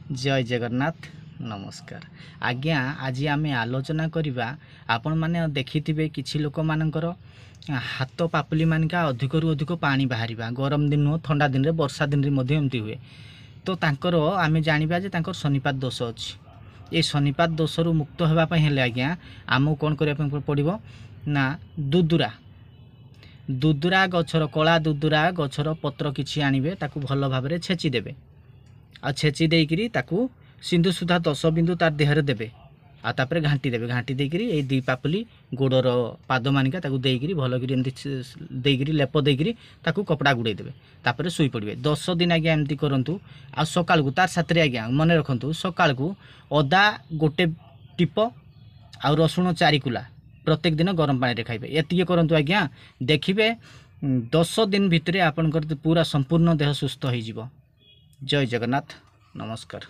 जय जगन्नाथ नमस्कार। आज्ञा आज आम आलोचना करवा आपण मैंने देखिथे किसी लोक मानकर हाथ पापुली मानिका अधिक रु अधिक पानी बाहर गरम दिन नुह ठंडा दिन में वर्षा दिन में एमती हुए तो तांकर आम जाना जे शनिपात दोष अच्छी ये शनिपात दोष रु मुक्त होगापी हेले आज्ञा आमको कौन करने पड़ो ना दुदुरा दुदुरा गछर कला दुदुरा गछर पत्र किसी आणवे ताकू भल भाव छेचिदेवे आ छेची देकरी ताकू सिंधु सुधा 10 बिंदु तार देहरे देवे आतापर घाटी देवे घाटी देकरी ए दी पापुली गोड़र पाद मानिका ताकू देकरी भल करी एमती देकरी लेप देकरी ताकू कपड़ा गुड़े देवे तापर सुई पड़े 10 दिन आज्ञा एमती करंतु आ सकाळ को तार साथरे आज्ञा मन रखंतु सकाळ को अदा गोटे टिप आ रसुण 4 कुला प्रत्येक दिन गरम पानी रे खाइबे एतिके करंतु आज्ञा देखिबे 10 दिन भितरे आपनकर पूरा संपूर्ण देह सुस्थ होई जिवो। जय जगन्नाथ नमस्कार।